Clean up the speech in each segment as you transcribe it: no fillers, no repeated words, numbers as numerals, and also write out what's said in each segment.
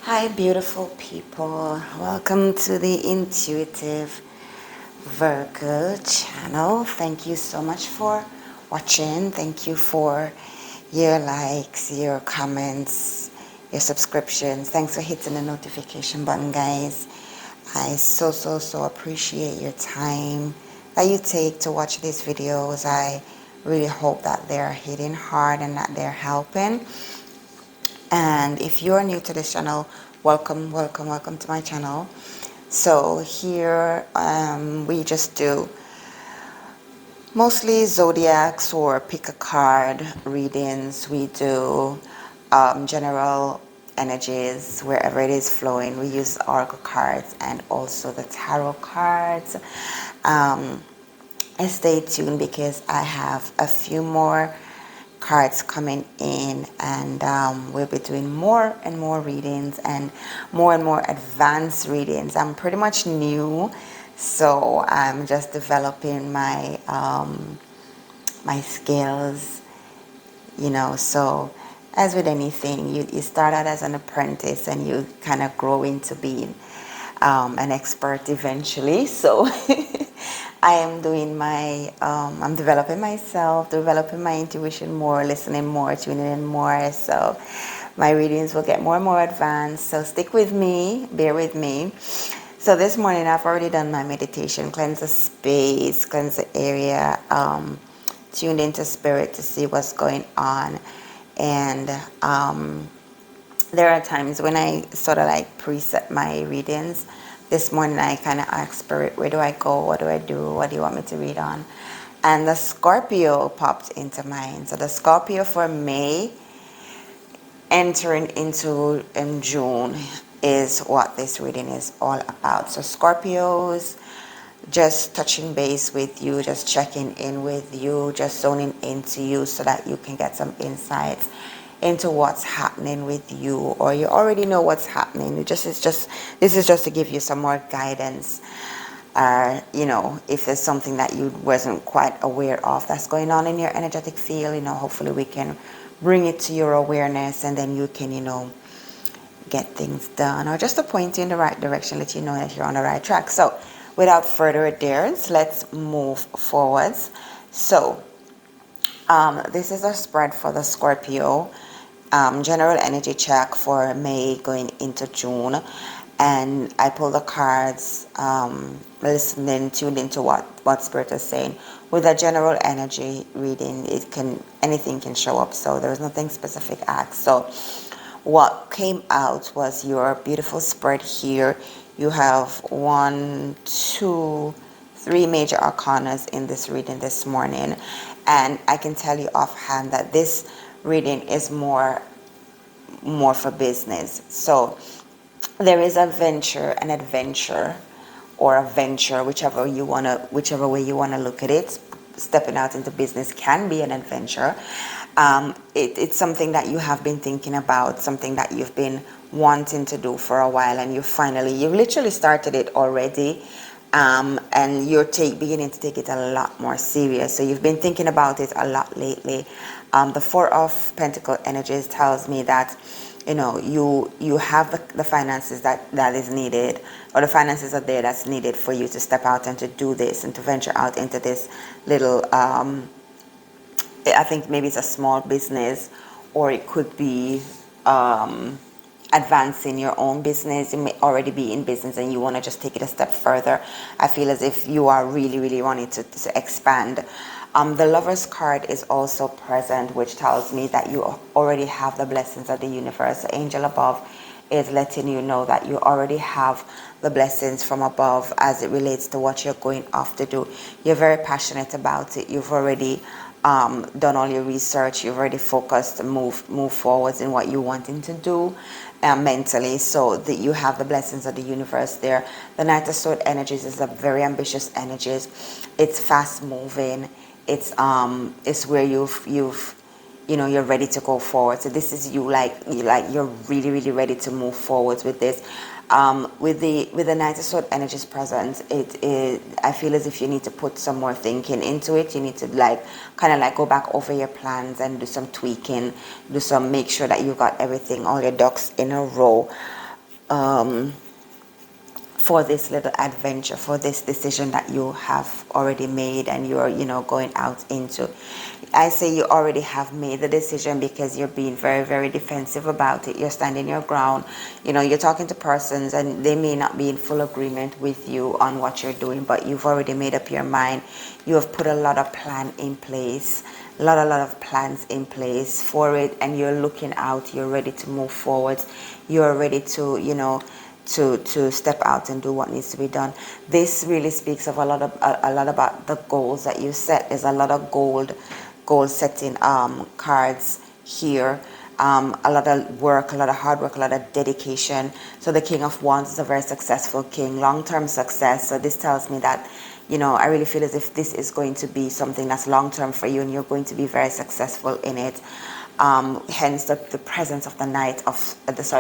Hi, beautiful people. Welcome to the Intuitive Virgo channel. Thank you so much for watching. Thank you for your likes, your comments, your subscriptions. Thanks for hitting the notification button, guys. I so appreciate your time that you take to watch these videos. I really hope that they're hitting hard and that they're helping. And if you are new to this channel, welcome to my channel. So here we just do mostly zodiacs or pick a card readings. We do general energies wherever it is flowing. We use oracle cards and also the tarot cards. Stay tuned because I have a few more cards coming in, and we'll be doing more and more readings and more advanced readings. I'm pretty much new, so I'm just developing my my skills, you know. So as with anything, you start out as an apprentice and you kind of grow into being an expert eventually. So I am doing my, I'm developing myself, developing my intuition more, listening more, tuning in more. So my readings will get more and more advanced. So stick with me, bear with me. So this morning I've already done my meditation, cleanse the space, cleanse the area, tuned into spirit to see what's going on. And there are times when I sort of like preset my readings. This morning I kind of asked Spirit, where do I go? What do I do? What do you want me to read on? And the Scorpio popped into mind. So the Scorpio for May entering into in June is what this reading is all about. So Scorpios, just touching base with you, just checking in with you, just zoning into you so that you can get some insights into what's happening with you, or you already know what's happening. This is just to give you some more guidance. You know, if there's something that you wasn't quite aware of that's going on in your energetic field, you know, hopefully we can bring it to your awareness, and then you can, you know, get things done, or just to point you in the right direction, let you know that you're on the right track. So without further ado, let's move forwards. So this is a spread for the Scorpio, general energy check for May going into June. And I pull the cards, listening, tuned into what Spirit is saying. With a general energy reading, anything can show up. So there's nothing specific asked. So what came out was your beautiful spread here. You have 1, 2, 3 major arcanas in this reading this morning. And I can tell you offhand that this reading is more for business. So there is a venture, an adventure, or a venture, whichever way you wanna look at it. Stepping out into business can be an adventure. It's something that you have been thinking about, something that you've been wanting to do for a while, and you've literally started it already. And you're beginning to take it a lot more serious. So you've been thinking about it a lot lately. The Four of Pentacles energies tells me that, you know, you have the finances that is needed, or the finances are there that's needed for you to step out and to do this and to venture out into this little, I think maybe it's a small business, or it could be advancing your own business. You may already be in business and you want to just take it a step further. I feel as if you are really wanting to expand. The Lover's card is also present, which tells me that you already have the blessings of the universe. The angel above is letting you know that you already have the blessings from above as it relates to what you're going off to do. You're very passionate about it. You've already done all your research. You've already focused and move forwards in what you're wanting to do mentally, so that you have the blessings of the universe there. The Knight of Swords energies is a very ambitious energies. It's fast moving. It's where you've you know, you're ready to go forward. So this is you're really ready to move forwards with this. With the Knight of Swords energies present, I feel as if you need to put some more thinking into it. You need to kind of go back over your plans and do some tweaking, make sure that you got everything, all your ducks in a row. for this little adventure, for this decision that you have already made and you're, going out into. I say you already have made the decision because you're being very, very defensive about it. You're standing your ground. You're talking to persons and they may not be in full agreement with you on what you're doing, but you've already made up your mind. You have put a lot of plan in place, a lot of plans in place for it, and you're looking out. You're ready to move forward. You're ready to, to step out and do what needs to be done. This really speaks of a lot about the goals that you set. There's a lot of goal setting cards here. A lot of work, a lot of hard work, a lot of dedication. So the King of Wands is a very successful king, long-term success. So this tells me that, I really feel as if this is going to be something that's long-term for you and you're going to be very successful in it. Hence the presence of the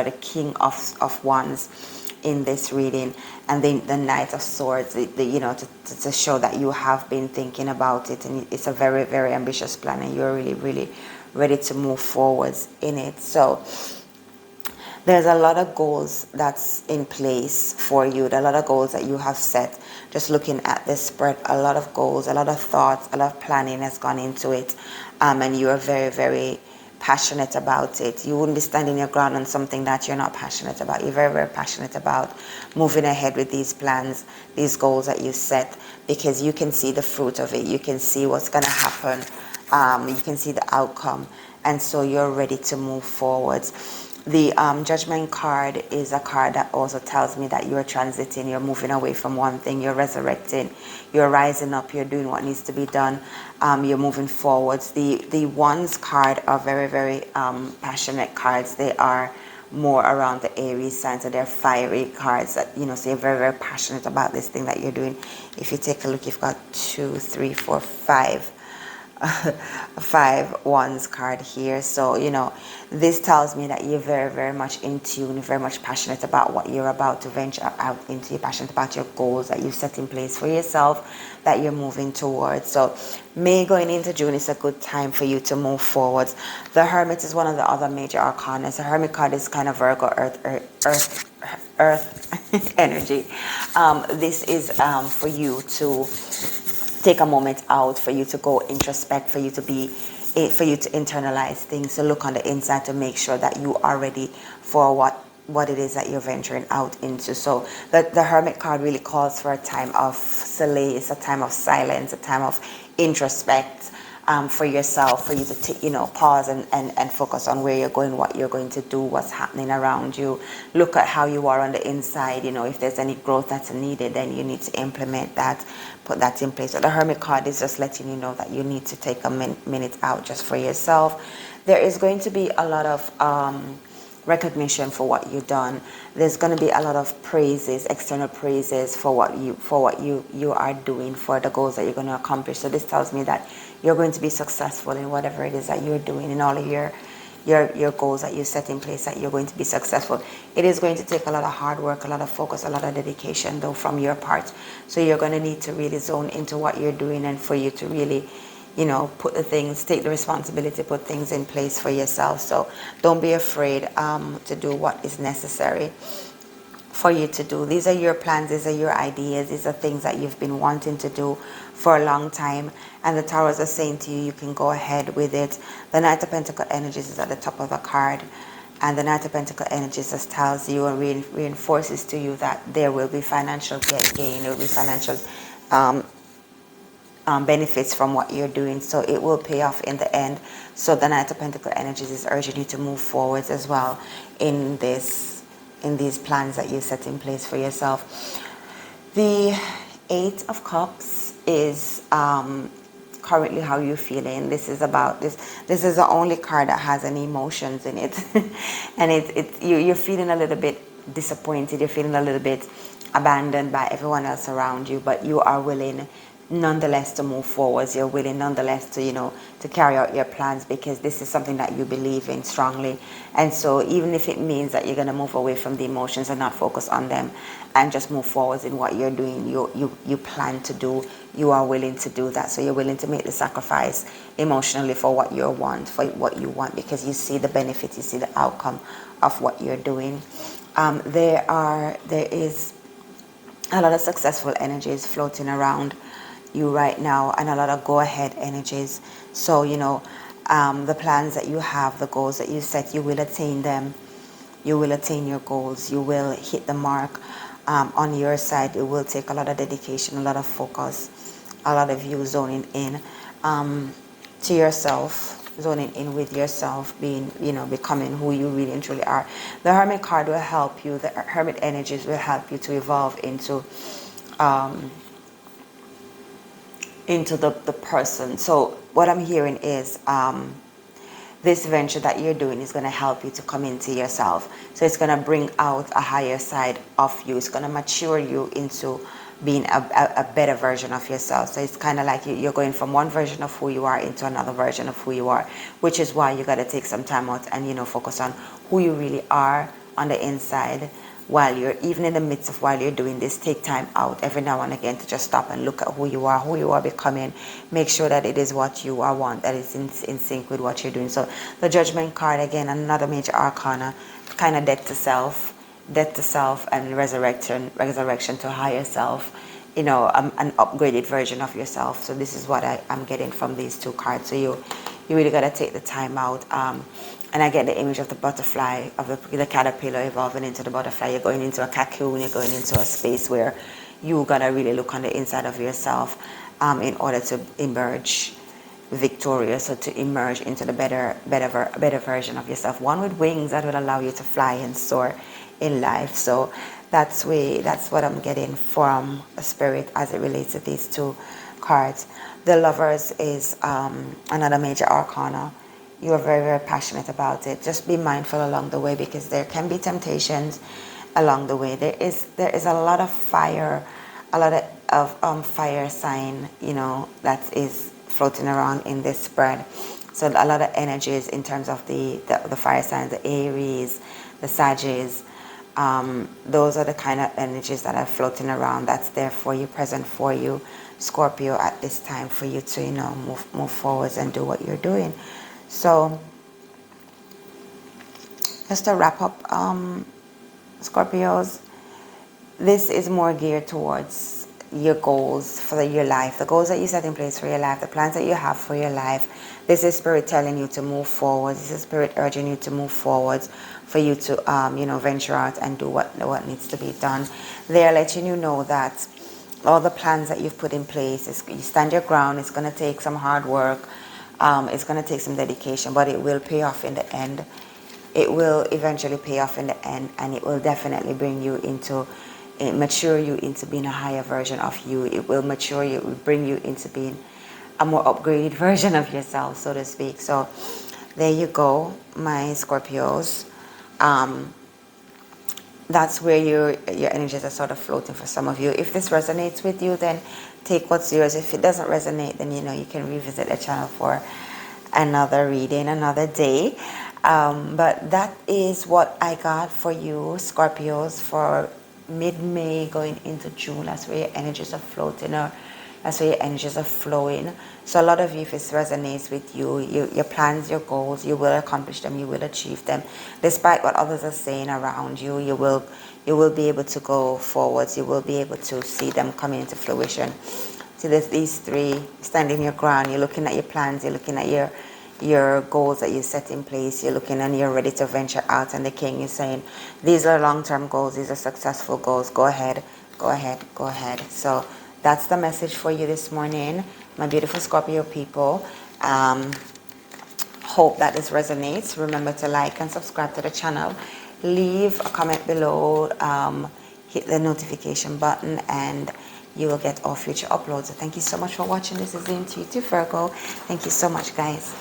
the King of Wands in this reading, and the Knight of Swords, to show that you have been thinking about it, and it's a very, very ambitious plan, and you're really, really ready to move forwards in it. So there's a lot of goals that's in place for you, a lot of goals that you have set. Just looking at this spread, a lot of goals, a lot of thoughts, a lot of planning has gone into it, and you are very, very passionate about it. You wouldn't be standing your ground on something that you're not passionate about. You're very, very passionate about moving ahead with these plans, these goals that you set, because you can see the fruit of it. You can see what's going to happen. You can see the outcome, and so you're ready to move forwards. The Judgment card is a card that also tells me that you're transiting, you're moving away from one thing, you're resurrecting, you're rising up, you're doing what needs to be done, you're moving forwards. The Wands card are very, very passionate cards. They are more around the Aries sign, so they're fiery cards that, so you're very, very passionate about this thing that you're doing. If you take a look, you've got 2, 3, 4, 5. 5 Wands card here. So this tells me that you're very, very much in tune, very much passionate about what you're about to venture out into. You're passionate about your goals that you've set in place for yourself, that you're moving towards. So May going into June is a good time for you to move forwards. The Hermit is one of the other major arcana. The Hermit card is kind of Virgo earth energy. This is for you to take a moment out, for you to go introspect, for you to internalize things, to look on the inside to make sure that you are ready for what it is that you're venturing out into. So the Hermit card really calls for a time of solace, a time of silence, a time of introspect for yourself, for you to pause and focus on where you're going, what you're going to do, what's happening around you. Look at how you are on the inside. If there's any growth that's needed, then you need to implement that, put that in place. So the Hermit card is just letting you know that you need to take a minute out just for yourself. There is going to be a lot of recognition for what you've done. There's going to be a lot of praises, external praises for what you are doing, for the goals that you're going to accomplish. So this tells me that you're going to be successful in whatever it is that you're doing, in all of your goals that you set in place, that you're going to be successful. It is going to take a lot of hard work, a lot of focus, a lot of dedication though from your part. So you're going to need to really zone into what you're doing, and for you to really take the responsibility, put things in place for yourself. So don't be afraid to do what is necessary for you to do. These are your plans, these are your ideas, these are things that you've been wanting to do for a long time, and the Taurus are saying to you, you can go ahead with it. The Knight of Pentacle energies is at the top of the card, and the Knight of Pentacle energies just tells you and reinforces to you that there will be financial gain, there will be financial benefits from what you're doing, so it will pay off in the end. So the Knight of Pentacle energies is urging you to move forwards as well in these plans that you set in place for yourself. The 8 of Cups is currently how you're feeling. This is about this is the only card that has any emotions in it. And you're feeling a little bit disappointed, you're feeling a little bit abandoned by everyone else around you, but you are willing nonetheless to move forwards. You're willing nonetheless to carry out your plans, because this is something that you believe in strongly. And so even if it means that you're going to move away from the emotions and not focus on them and just move forwards in what you're doing, you plan to do, you are willing to do that. So you're willing to make the sacrifice emotionally for what you want, because you see the benefit, you see the outcome of what you're doing. There is a lot of successful energies floating around you right now, and a lot of go-ahead energies. So, the plans that you have, the goals that you set, you will attain them. You will attain your goals. You will hit the mark. On your side, it will take a lot of dedication, a lot of focus, a lot of you zoning in to yourself, zoning in with yourself, being, becoming who you really and truly are. The Hermit card will help you. The Hermit energies will help you to evolve into the person. So what I'm hearing is this venture that you're doing is going to help you to come into yourself. So it's going to bring out a higher side of you. It's going to mature you into being a better version of yourself. So it's kind of like you're going from one version of who you are into another version of who you are, which is why you got to take some time out and, focus on who you really are on the inside. While you're even in the midst of while you're doing this, take time out every now and again to just stop and look at who you are becoming. Make sure that it is what you are want, that is in sync with what you're doing. So the Judgment card, again, another major arcana, kind of death to self, and resurrection to higher self. An upgraded version of yourself. So this is what I'm getting from these two cards. So you really got to take the time out. And I get the image of the butterfly, of the caterpillar evolving into the butterfly. You're going into a cocoon, you're going into a space where you're going to really look on the inside of yourself in order to emerge victorious, or to emerge into the better version of yourself. One with wings that will allow you to fly and soar in life. So that's what I'm getting from Spirit as it relates to these two cards. The Lovers is another major arcana. You are very, very passionate about it. Just be mindful along the way, because there can be temptations along the way. There is a lot of fire, a lot of fire sign, that is floating around in this spread. So a lot of energies in terms of the fire signs, the Aries, the Sagittarius. Those are the kind of energies that are floating around. That's there for you, present for you, Scorpio, at this time, for you to move forwards and do what you're doing. So, just to wrap up, Scorpios, this is more geared towards your goals for your life, the goals that you set in place for your life, the plans that you have for your life. This is Spirit telling you to move forward. This is Spirit urging you to move forwards, for you to, venture out and do what needs to be done. They're letting you know that all the plans that you've put in place, you stand your ground. It's going to take some hard work. It's going to take some dedication, but it will pay off in the end. It will eventually pay off in the end, and it will definitely bring you mature you into being a higher version of you. It will mature you, it will bring you into being a more upgraded version of yourself, so to speak. So there you go, my Scorpios. That's where your energies are sort of floating for some of you. If this resonates with you, then take what's yours. If it doesn't resonate, then you can revisit the channel for another reading, another day. But that is what I got for you, Scorpios, for mid-May going into June. That's where your energies are floating, or that's where your energies are flowing. So a lot of you, if it resonates with you, your plans, your goals, you will accomplish them, you will achieve them. Despite what others are saying around you, you will be able to go forwards. You will be able to see them coming into fruition. See, there's these three, standing your ground. You're looking at your plans, you're looking at your goals that you set in place. You're looking and you're ready to venture out. And the King is saying, these are long-term goals. These are successful goals. Go ahead, go ahead, go ahead. So that's the message for you this morning, my beautiful Scorpio people. Hope that this resonates. Remember to like and subscribe to the channel. Leave a comment below. Hit the notification button, and you will get all future uploads. So thank you so much for watching. This is the Intuitive Virgo. Thank you so much, guys.